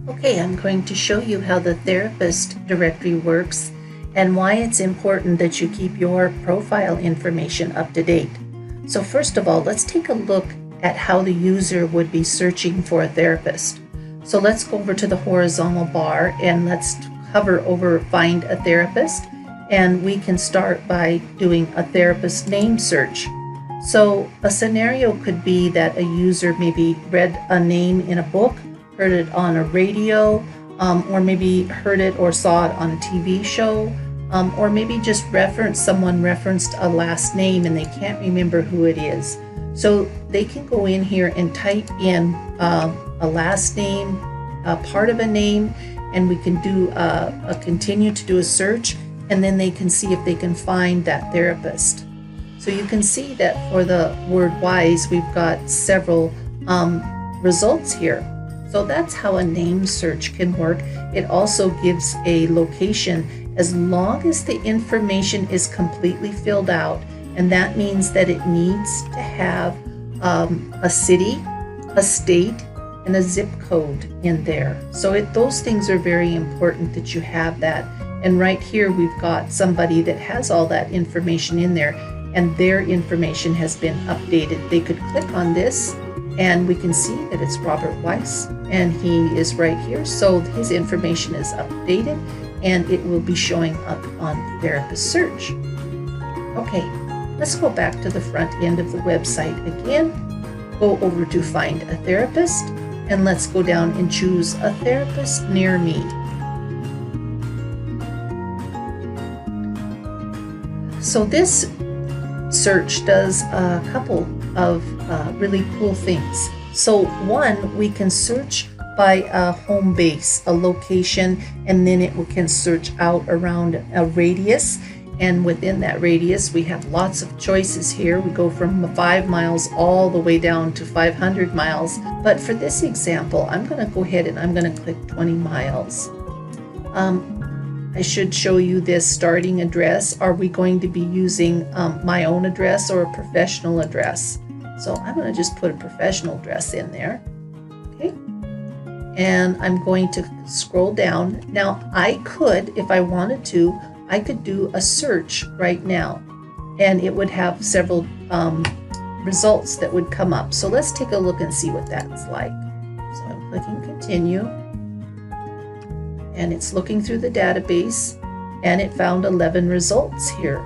Okay, I'm going to show you how the therapist directory works and why it's important that you keep your profile information up to date. So first of all, let's take a look at how the user would be searching for a therapist. So let's go over to the horizontal bar and let's hover over Find a Therapist, and we can start by doing a therapist name search. So a scenario could be that a user maybe read a name in a book, heard it on a radio, or maybe heard it or saw it on a TV show, or maybe just someone referenced a last name and they can't remember who it is. So they can go in here and type in a last name, a part of a name, and we can do continue to do a search, and then they can see if they can find that therapist. So you can see that for the word wise, we've got several results here. So that's how a name search can work. It also gives a location as long as the information is completely filled out, and that means that it needs to have a city, a state, and a zip code in there. So those things are very important that you have that. And right here we've got somebody that has all that information in there, and their information has been updated. They could click on this and we can see that it's Robert Weiss, and he is right here. So his information is updated and it will be showing up on therapist search. Okay, let's go back to the front end of the website again. Go over to Find a Therapist, and let's go down and choose a therapist near me. So this search does a couple of really cool things. So one, we can search by a home base, a location, and then it can search out around a radius. And within that radius, we have lots of choices here. We go from 5 miles all the way down to 500 miles. But for this example, I'm going to go ahead and I'm going to click 20 miles. I should show you this starting address. Are we going to be using my own address or a professional address? So I'm going to just put a professional address in there. Okay. And I'm going to scroll down. Now I could, if I wanted to, I could do a search right now, and it would have several results that would come up. So let's take a look and see what that's like. So I'm clicking continue, and it's looking through the database, and it found 11 results here.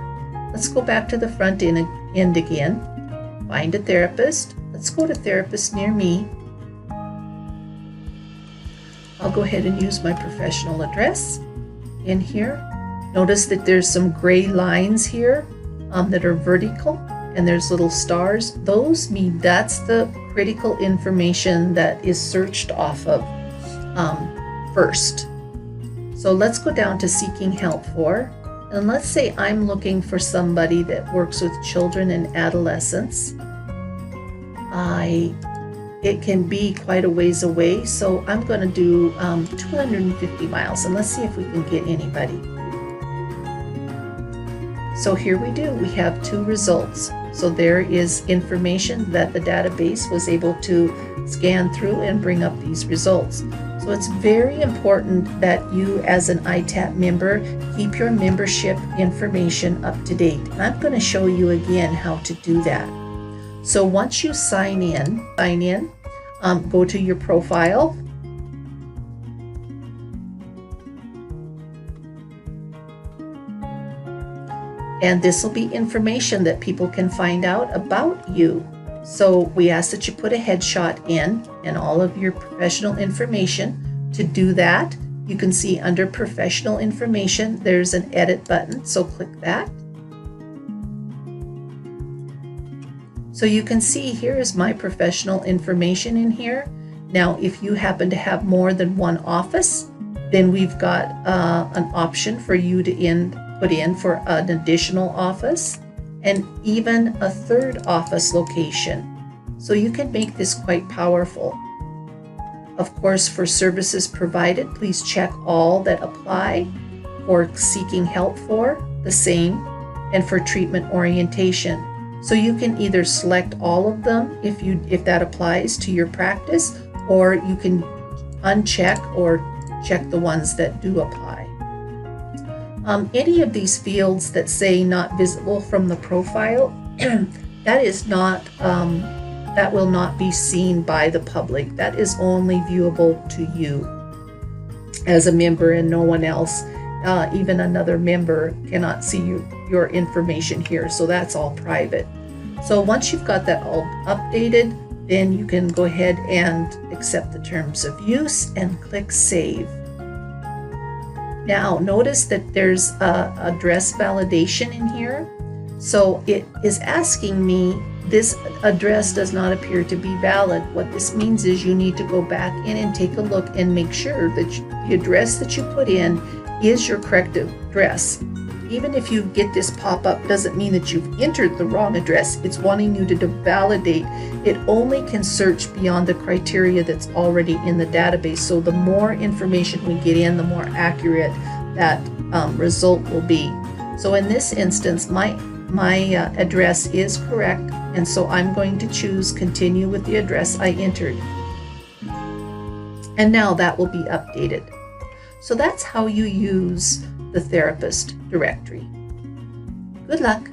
Let's go back to the front end again. Find a therapist. Let's go to therapist near me. I'll go ahead and use my professional address in here. Notice that there's some gray lines here that are vertical, and there's little stars. Those mean that's the critical information that is searched off of first. So let's go down to seeking help for, and let's say I'm looking for somebody that works with children and adolescents. It can be quite a ways away, so I'm going to do 250 miles, and let's see if we can get anybody. So here we do, we have 2 results. So there is information that the database was able to scan through and bring up these results. So it's very important that you as an ITAP member keep your membership information up to date. And I'm going to show you again how to do that. So once you sign in, go to your profile. And this will be information that people can find out about you. So we ask that you put a headshot in and all of your professional information. To do that, you can see under professional information, there's an edit button. So click that. So you can see here is my professional information in here. Now, if you happen to have more than one office, then we've got an option for you to put in for an additional office and even a 3rd office location. So you can make this quite powerful. Of course, for services provided, please check all that apply. For seeking help for, the same, and for treatment orientation. So you can either select all of them if that applies to your practice, or you can uncheck or check the ones that do apply. Any of these fields that say not visible from the profile, that is not, that will not be seen by the public. That is only viewable to you as a member and no one else. Even another member cannot see your information here, so that's all private. So once you've got that all updated, then you can go ahead and accept the terms of use and click Save. Now notice that there's address validation in here. So it is asking me, this address does not appear to be valid. What this means is you need to go back in and take a look and make sure that the address that you put in is your correct address. Even if you get this pop-up, doesn't mean that you've entered the wrong address. It's wanting you to validate. It only can search beyond the criteria that's already in the database. So the more information we get in, the more accurate that result will be. So in this instance, my address is correct, and so I'm going to choose continue with the address I entered. And now that will be updated. So that's how you use the therapist directory. Good luck.